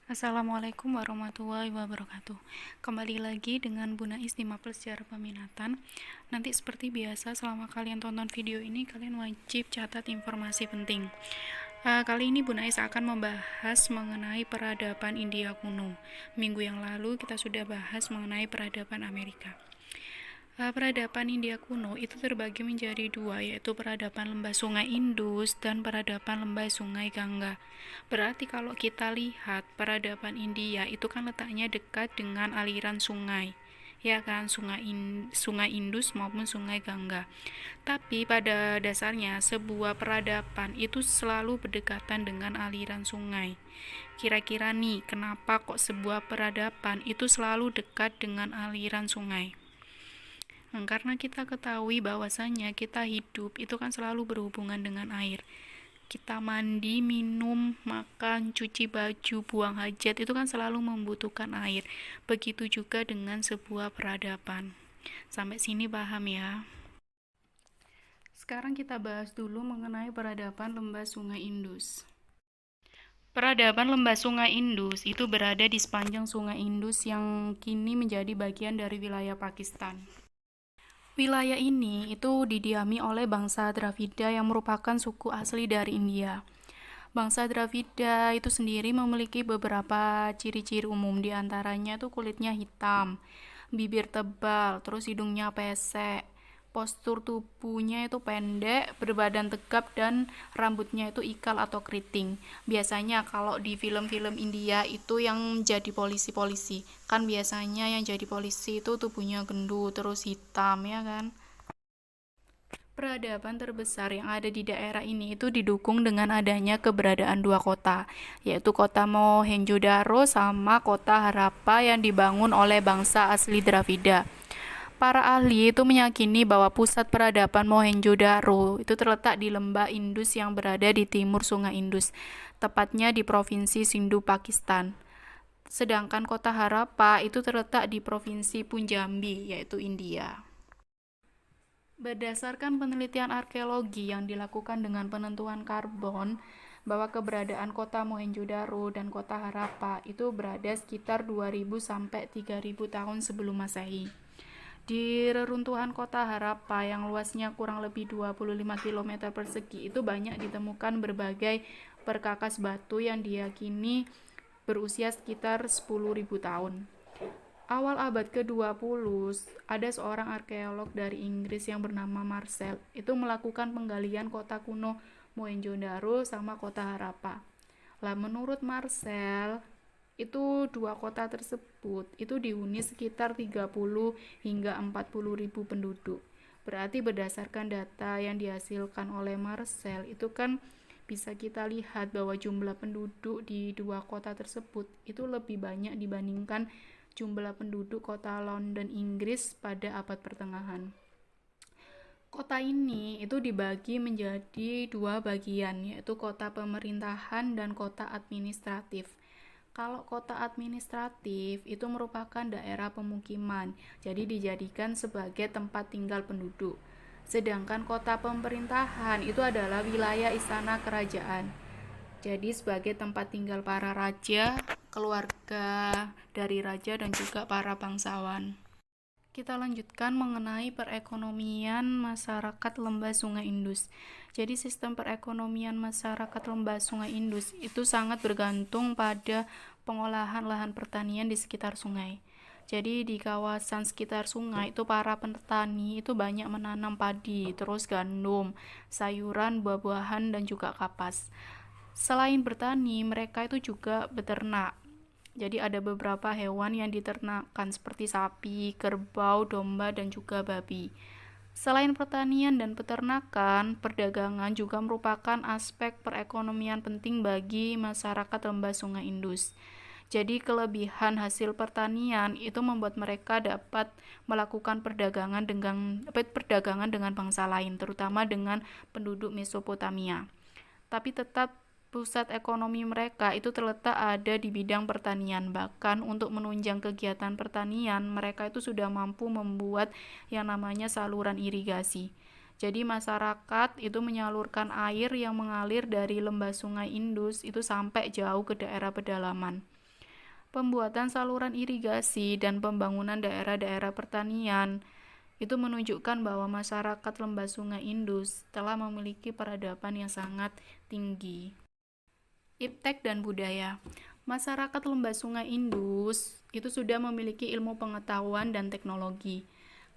Assalamualaikum warahmatullahi wabarakatuh. Kembali lagi dengan Bu Nais di Mapel Sejarah Peminatan. Nanti seperti biasa, selama kalian tonton video ini, kalian wajib catat informasi penting. Kali ini Bu Nais akan membahas mengenai peradaban India kuno. Minggu yang lalu kita sudah bahas mengenai peradaban Amerika. Peradaban India kuno itu terbagi menjadi dua, yaitu peradaban lembah sungai Indus dan peradaban lembah sungai Gangga. Berarti kalau kita lihat peradaban India itu kan letaknya dekat dengan aliran sungai, ya kan, sungai Indus maupun sungai Gangga. Tapi pada dasarnya sebuah peradaban itu selalu berdekatan dengan aliran sungai. Kira-kira nih, kenapa kok sebuah peradaban itu selalu dekat dengan aliran sungai? Karena kita ketahui bahwasanya kita hidup itu kan selalu berhubungan dengan air. Kita mandi, minum, makan, cuci baju, buang hajat itu kan selalu membutuhkan air. Begitu juga dengan sebuah peradaban. Sampai sini paham ya? Sekarang kita bahas dulu mengenai peradaban lembah sungai Indus. Peradaban lembah sungai Indus itu berada di sepanjang sungai Indus yang kini menjadi bagian dari wilayah Pakistan. Wilayah ini itu didiami oleh bangsa Dravida yang merupakan suku asli dari India. Bangsa Dravida itu sendiri memiliki beberapa ciri-ciri umum, di antaranya tuh kulitnya hitam, bibir tebal, terus hidungnya pesek, postur tubuhnya itu pendek, berbadan tegap, dan rambutnya itu ikal atau keriting. Biasanya kalau di film-film India itu yang jadi polisi-polisi, kan biasanya yang jadi polisi itu tubuhnya gendut, terus hitam, ya kan? Peradaban terbesar yang ada di daerah ini itu didukung dengan adanya keberadaan dua kota, yaitu kota Mohenjo-daro sama kota Harappa yang dibangun oleh bangsa asli Dravida. Para ahli itu meyakini bahwa pusat peradaban Mohenjo-daro itu terletak di lembah Indus yang berada di timur Sungai Indus, tepatnya di Provinsi Sindhu, Pakistan. Sedangkan kota Harappa itu terletak di Provinsi Punjabi, yaitu India. Berdasarkan penelitian arkeologi yang dilakukan dengan penentuan karbon, bahwa keberadaan kota Mohenjo-daro dan kota Harappa itu berada sekitar 2000 sampai 3000 tahun sebelum Masehi. Di reruntuhan kota Harappa yang luasnya kurang lebih 25 km persegi itu banyak ditemukan berbagai perkakas batu yang diyakini berusia sekitar 10.000 tahun. Awal abad ke-20, ada seorang arkeolog dari Inggris yang bernama Marcel itu melakukan penggalian kota kuno Mohenjo-daro sama kota Harappa. Lah menurut Marcel, itu dua kota tersebut itu dihuni sekitar 30 hingga 40 ribu penduduk. Berarti berdasarkan data yang dihasilkan oleh Marcel itu kan bisa kita lihat bahwa jumlah penduduk di dua kota tersebut itu lebih banyak dibandingkan jumlah penduduk kota London, Inggris pada abad pertengahan. Kota ini itu dibagi menjadi dua bagian, yaitu kota pemerintahan dan kota administratif. Kalau kota administratif itu merupakan daerah pemukiman, jadi dijadikan sebagai tempat tinggal penduduk. Sedangkan kota pemerintahan itu adalah wilayah istana kerajaan. Jadi sebagai tempat tinggal para raja, keluarga dari raja, dan juga para bangsawan. Kita lanjutkan mengenai perekonomian masyarakat lembah Sungai Indus. Jadi sistem perekonomian masyarakat lembah Sungai Indus itu sangat bergantung pada pengolahan lahan pertanian di sekitar sungai. Jadi di kawasan sekitar sungai itu para petani itu banyak menanam padi, terus gandum, sayuran, buah-buahan, dan juga kapas. Selain bertani, mereka itu juga beternak. Jadi ada beberapa hewan yang diternakan seperti sapi, kerbau, domba, dan juga babi. Selain pertanian dan peternakan, perdagangan juga merupakan aspek perekonomian penting bagi masyarakat lembah Sungai Indus. Jadi kelebihan hasil pertanian itu membuat mereka dapat melakukan perdagangan dengan bangsa lain, terutama dengan penduduk Mesopotamia. Tapi tetap pusat ekonomi mereka itu terletak ada di bidang pertanian. Bahkan untuk menunjang kegiatan pertanian, mereka itu sudah mampu membuat yang namanya saluran irigasi. Jadi masyarakat itu menyalurkan air yang mengalir dari lembah Sungai Indus itu sampai jauh ke daerah pedalaman. Pembuatan saluran irigasi dan pembangunan daerah-daerah pertanian itu menunjukkan bahwa masyarakat lembah Sungai Indus telah memiliki peradaban yang sangat tinggi. Iptek dan budaya. Masyarakat lembah Sungai Indus itu sudah memiliki ilmu pengetahuan dan teknologi.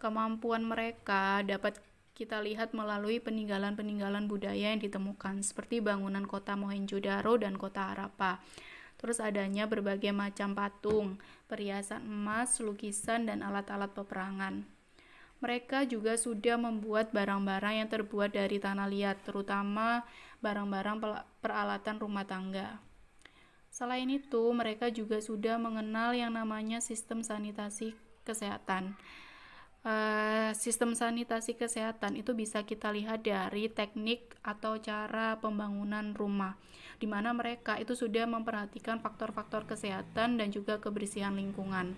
Kemampuan mereka dapat kita lihat melalui peninggalan-peninggalan budaya yang ditemukan, seperti bangunan kota Mohenjo-daro dan kota Harappa. Terus adanya berbagai macam patung, perhiasan emas, lukisan, dan alat-alat peperangan. Mereka juga sudah membuat barang-barang yang terbuat dari tanah liat, terutama barang-barang peralatan rumah tangga. Selain itu, mereka juga sudah mengenal yang namanya sistem sanitasi kesehatan. Sistem sanitasi kesehatan itu bisa kita lihat dari teknik atau cara pembangunan rumah, di mana mereka itu sudah memperhatikan faktor-faktor kesehatan dan juga kebersihan lingkungan.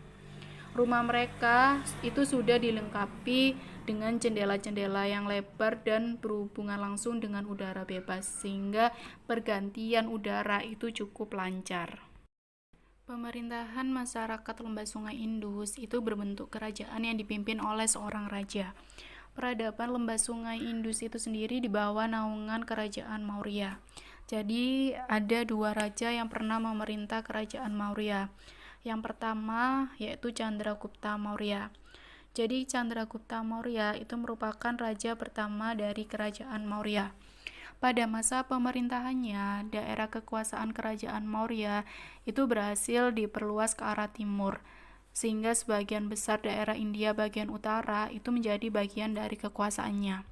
Rumah mereka itu sudah dilengkapi dengan jendela-jendela yang lebar dan berhubungan langsung dengan udara bebas, sehingga pergantian udara itu cukup lancar. Pemerintahan masyarakat lembah Sungai Indus itu berbentuk kerajaan yang dipimpin oleh seorang raja. Peradaban lembah Sungai Indus itu sendiri di bawah naungan kerajaan Maurya. Jadi ada dua raja yang pernah memerintah kerajaan Maurya. Yang pertama yaitu Chandragupta Maurya. Jadi Chandragupta Maurya itu merupakan raja pertama dari kerajaan Maurya. Pada masa pemerintahannya, daerah kekuasaan kerajaan Maurya itu berhasil diperluas ke arah timur, sehingga sebagian besar daerah India bagian utara itu menjadi bagian dari kekuasaannya.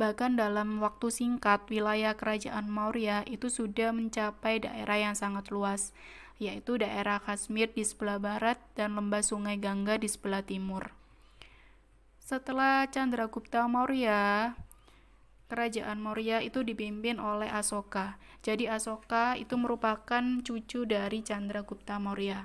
Bahkan dalam waktu singkat, wilayah kerajaan Maurya itu sudah mencapai daerah yang sangat luas, yaitu daerah Kashmir di sebelah barat dan lembah Sungai Gangga di sebelah timur. Setelah Chandragupta Maurya, kerajaan Maurya itu dipimpin oleh Asoka. Jadi Asoka itu merupakan cucu dari Chandragupta Maurya.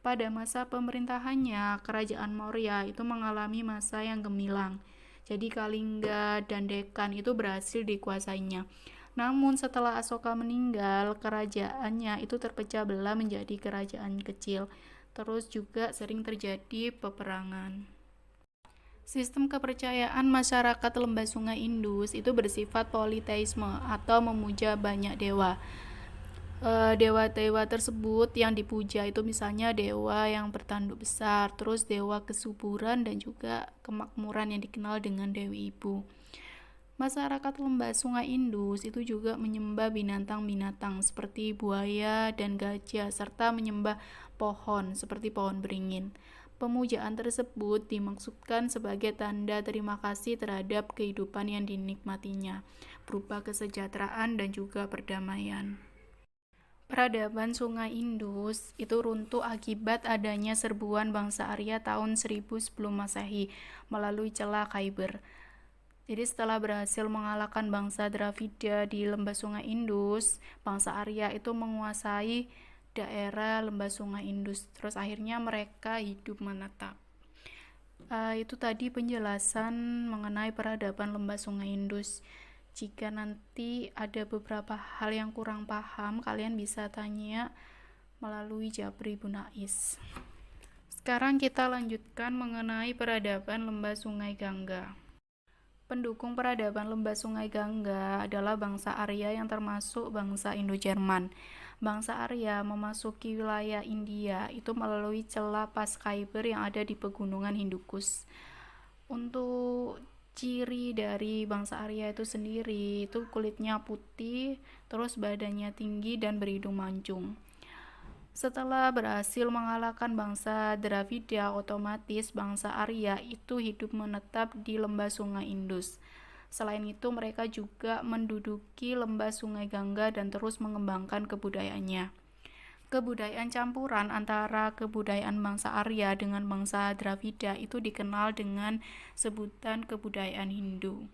Pada masa pemerintahannya, kerajaan Maurya itu mengalami masa yang gemilang. Jadi Kalingga dan Deccan itu berhasil dikuasainya. Namun setelah Asoka meninggal, kerajaannya itu terpecah belah menjadi kerajaan kecil. Terus juga sering terjadi peperangan. Sistem kepercayaan masyarakat lembah Sungai Indus itu bersifat politeisme atau memuja banyak dewa. Dewa-dewa tersebut yang dipuja itu misalnya dewa yang bertanduk besar, terus dewa kesuburan dan juga kemakmuran yang dikenal dengan Dewi Ibu. Masyarakat lembah Sungai Indus itu juga menyembah binatang-binatang seperti buaya dan gajah, serta menyembah pohon seperti pohon beringin. Pemujaan tersebut dimaksudkan sebagai tanda terima kasih terhadap kehidupan yang dinikmatinya, berupa kesejahteraan dan juga perdamaian. Peradaban Sungai Indus itu runtuh akibat adanya serbuan bangsa Arya tahun 1000 sebelum Masehi melalui Celah Khyber. Jadi setelah berhasil mengalahkan bangsa Dravida di lembah Sungai Indus, bangsa Arya itu menguasai daerah lembah Sungai Indus. Terus akhirnya mereka hidup menetap. Itu tadi penjelasan mengenai peradaban lembah Sungai Indus. Jika nanti ada beberapa hal yang kurang paham, kalian bisa tanya melalui Japri Bunais. Sekarang kita lanjutkan mengenai peradaban lembah Sungai Gangga. Pendukung peradaban lembah Sungai Gangga adalah bangsa Arya yang termasuk bangsa Indo-Jerman. Bangsa Arya memasuki wilayah India itu melalui celah Pas Khyber yang ada di pegunungan Hindukush. Untuk ciri dari bangsa Arya itu sendiri itu kulitnya putih, terus badannya tinggi dan berhidung mancung. Setelah berhasil mengalahkan bangsa Dravida, otomatis bangsa Arya itu hidup menetap di lembah Sungai Indus. Selain itu, mereka juga menduduki lembah Sungai Gangga dan terus mengembangkan kebudayaannya. Kebudayaan campuran antara kebudayaan bangsa Arya dengan bangsa Dravida itu dikenal dengan sebutan kebudayaan Hindu.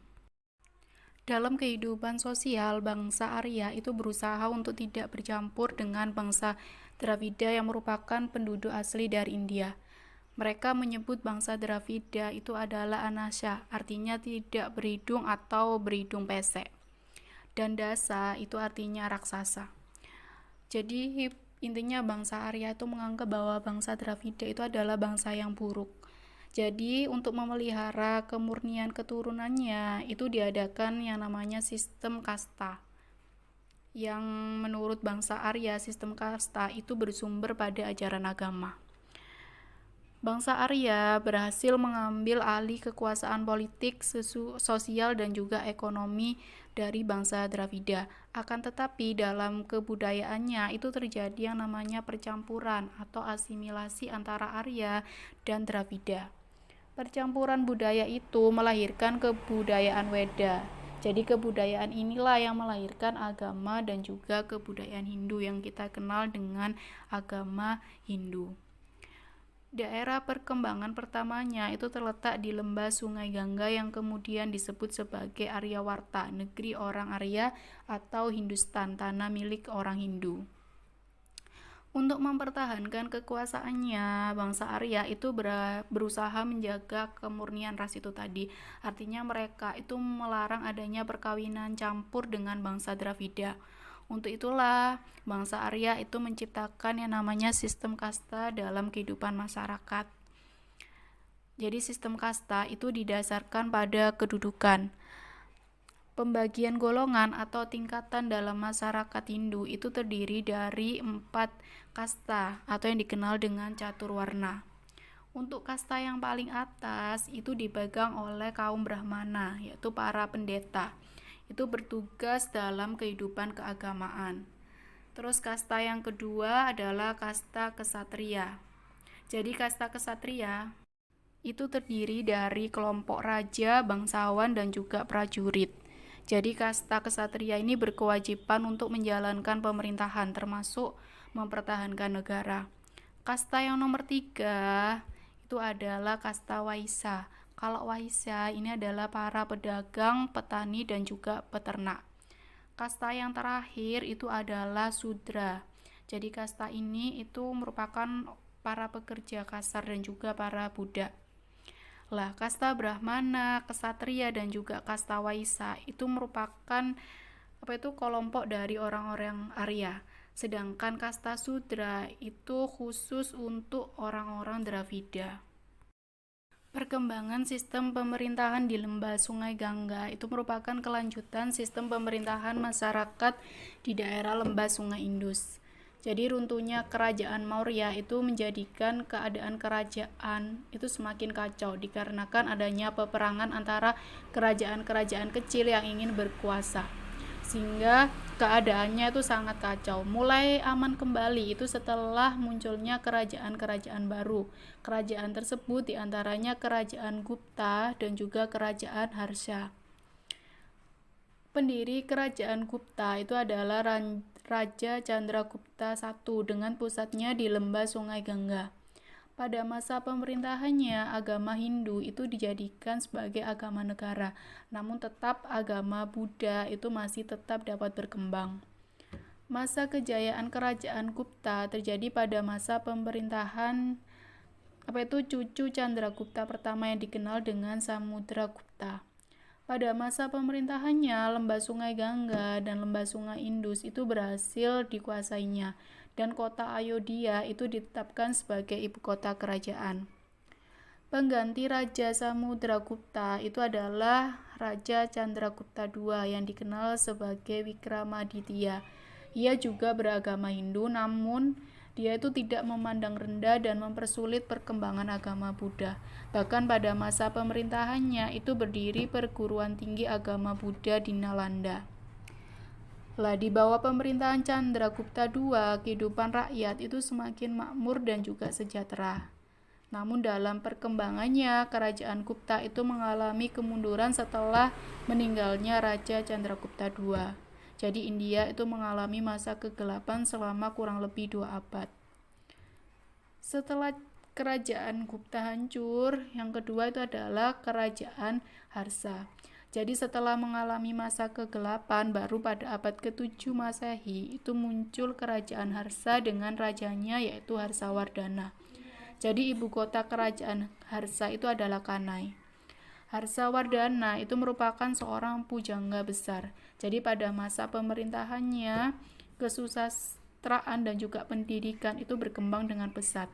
Dalam kehidupan sosial, bangsa Arya itu berusaha untuk tidak bercampur dengan bangsa Dravida yang merupakan penduduk asli dari India. Mereka menyebut bangsa Dravida itu adalah Anasha, artinya tidak berhidung atau berhidung pesek. Dan Dasa itu artinya raksasa. Jadi intinya bangsa Arya itu menganggap bahwa bangsa Dravida itu adalah bangsa yang buruk. Jadi untuk memelihara kemurnian keturunannya itu diadakan yang namanya sistem kasta. Yang menurut bangsa Arya, sistem kasta itu bersumber pada ajaran agama. Bangsa Arya berhasil mengambil alih kekuasaan politik, sosial, dan juga ekonomi dari bangsa Dravida. Akan tetapi dalam kebudayaannya itu terjadi yang namanya percampuran atau asimilasi antara Arya dan Dravida. Percampuran budaya itu melahirkan kebudayaan Weda. Jadi kebudayaan inilah yang melahirkan agama dan juga kebudayaan Hindu yang kita kenal dengan agama Hindu. Daerah perkembangan pertamanya itu terletak di lembah Sungai Gangga yang kemudian disebut sebagai Aryawarta, negeri orang Arya atau Hindustan, tanah milik orang Hindu. Untuk mempertahankan kekuasaannya, bangsa Arya itu berusaha menjaga kemurnian ras itu tadi. Artinya mereka itu melarang adanya perkawinan campur dengan bangsa Dravida. Untuk itulah bangsa Arya itu menciptakan yang namanya sistem kasta dalam kehidupan masyarakat. Jadi sistem kasta itu didasarkan pada kedudukan. Pembagian golongan atau tingkatan dalam masyarakat Hindu itu terdiri dari 4 kasta atau yang dikenal dengan catur warna. Untuk kasta yang paling atas itu dipegang oleh kaum Brahmana, yaitu para pendeta. Itu bertugas dalam kehidupan keagamaan. Terus kasta yang kedua adalah kasta kesatria. Jadi kasta kesatria itu terdiri dari kelompok raja, bangsawan, dan juga prajurit. Jadi kasta kesatria ini berkewajiban untuk menjalankan pemerintahan termasuk mempertahankan negara. Kasta yang nomor 3 itu adalah kasta Waisya. Kalau Waisya ini adalah para pedagang, petani, dan juga peternak. Kasta yang terakhir itu adalah Sudra. Jadi kasta ini itu merupakan para pekerja kasar dan juga para budak. Lah, kasta Brahmana, Ksatria, dan juga kasta Waisya itu merupakan kelompok dari orang-orang Arya. Sedangkan kasta Sudra itu khusus untuk orang-orang Dravida. Perkembangan sistem pemerintahan di lembah Sungai Gangga itu merupakan kelanjutan sistem pemerintahan masyarakat di daerah lembah Sungai Indus. Jadi runtuhnya kerajaan Maurya itu menjadikan keadaan kerajaan itu semakin kacau dikarenakan adanya peperangan antara kerajaan-kerajaan kecil yang ingin berkuasa. Sehingga keadaannya itu sangat kacau. Mulai aman kembali itu setelah munculnya kerajaan-kerajaan baru. Kerajaan tersebut diantaranya kerajaan Gupta dan juga kerajaan Harsha. Pendiri kerajaan Gupta itu adalah Raja Chandragupta I dengan pusatnya di lembah Sungai Gangga. Pada masa pemerintahannya, agama Hindu itu dijadikan sebagai agama negara, namun tetap agama Buddha itu masih tetap dapat berkembang. Masa kejayaan kerajaan Gupta terjadi pada masa pemerintahan cucu Chandragupta pertama yang dikenal dengan Samudragupta. Pada masa pemerintahannya, lembah Sungai Gangga dan lembah Sungai Indus itu berhasil dikuasainya, dan kota Ayodhya itu ditetapkan sebagai ibu kota kerajaan. Pengganti Raja Samudragupta itu adalah Raja Chandragupta II yang dikenal sebagai Vikramaditya. Ia juga beragama Hindu, namun dia itu tidak memandang rendah dan mempersulit perkembangan agama Buddha. Bahkan pada masa pemerintahannya itu berdiri perguruan tinggi agama Buddha di Nalanda. Lah, di bawah pemerintahan Chandragupta II, kehidupan rakyat itu semakin makmur dan juga sejahtera. Namun dalam perkembangannya, kerajaan Gupta itu mengalami kemunduran setelah meninggalnya Raja Chandragupta II. Jadi India itu mengalami masa kegelapan selama kurang lebih 2 abad. Setelah kerajaan Gupta hancur, yang kedua itu adalah kerajaan Harsha. Jadi setelah mengalami masa kegelapan, baru pada abad ke-7 Masehi itu muncul kerajaan Harsha dengan rajanya yaitu Harsawardhana. Jadi ibu kota kerajaan Harsha itu adalah Kanai. Harsawardhana itu merupakan seorang pujangga besar. Jadi pada masa pemerintahannya, kesusastraan dan juga pendidikan itu berkembang dengan pesat.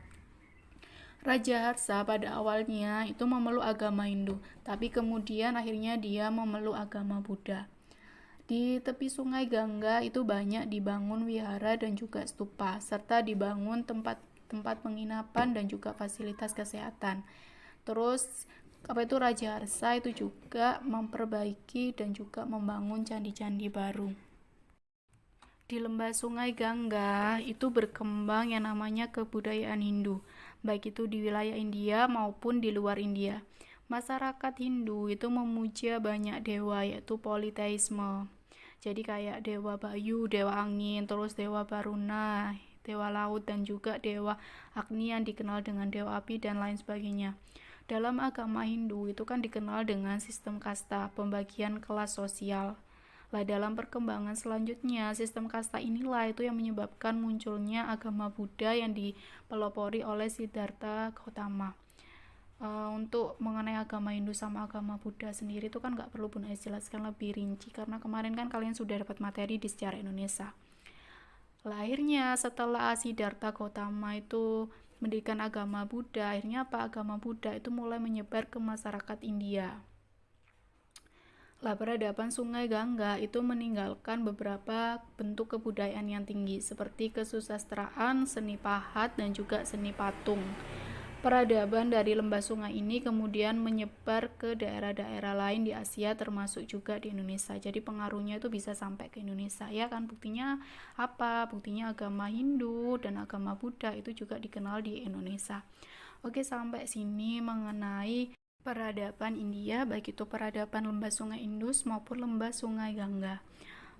Raja Harsa pada awalnya itu memeluk agama Hindu, tapi kemudian akhirnya dia memeluk agama Buddha. Di tepi sungai Gangga itu banyak dibangun wihara dan juga stupa, serta dibangun tempat penginapan dan juga fasilitas kesehatan. Terus Raja Harsa itu juga memperbaiki dan juga membangun candi-candi baru. Di lembah sungai Gangga itu berkembang yang namanya kebudayaan Hindu, baik itu di wilayah India maupun di luar India. Masyarakat Hindu itu memuja banyak dewa, yaitu politeisme. Jadi kayak dewa Bayu, dewa angin, terus dewa Baruna, dewa laut, dan juga dewa Agni yang dikenal dengan dewa api dan lain sebagainya. Dalam agama Hindu itu kan dikenal dengan sistem kasta, pembagian kelas sosial. Lah dalam perkembangan selanjutnya, sistem kasta inilah itu yang menyebabkan munculnya agama Buddha yang dipelopori oleh Siddhartha Gautama. Untuk mengenai agama Hindu sama agama Buddha sendiri itu kan nggak perlu Bunda jelaskan lebih rinci, karena kemarin kan kalian sudah dapat materi di sejarah Indonesia. Lahirnya setelah Siddhartha Gautama itu mendirikan agama Buddha, akhirnya agama Buddha itu mulai menyebar ke masyarakat India. Lah peradaban Sungai Gangga itu meninggalkan beberapa bentuk kebudayaan yang tinggi seperti kesusastraan, seni pahat, dan juga seni patung. Peradaban dari lembah sungai ini kemudian menyebar ke daerah-daerah lain di Asia termasuk juga di Indonesia. Jadi pengaruhnya itu bisa sampai ke Indonesia, ya kan? Buktinya apa? Buktinya agama Hindu dan agama Buddha itu juga dikenal di Indonesia. Oke, sampai sini mengenai peradaban India, baik itu peradaban lembah sungai Indus maupun lembah sungai Gangga.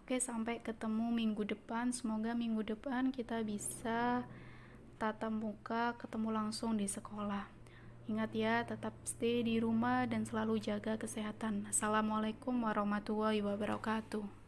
Oke, sampai ketemu minggu depan. Semoga minggu depan kita bisa tatap muka, ketemu langsung di sekolah. Ingat ya, tetap stay di rumah dan selalu jaga kesehatan. Assalamualaikum warahmatullahi wabarakatuh.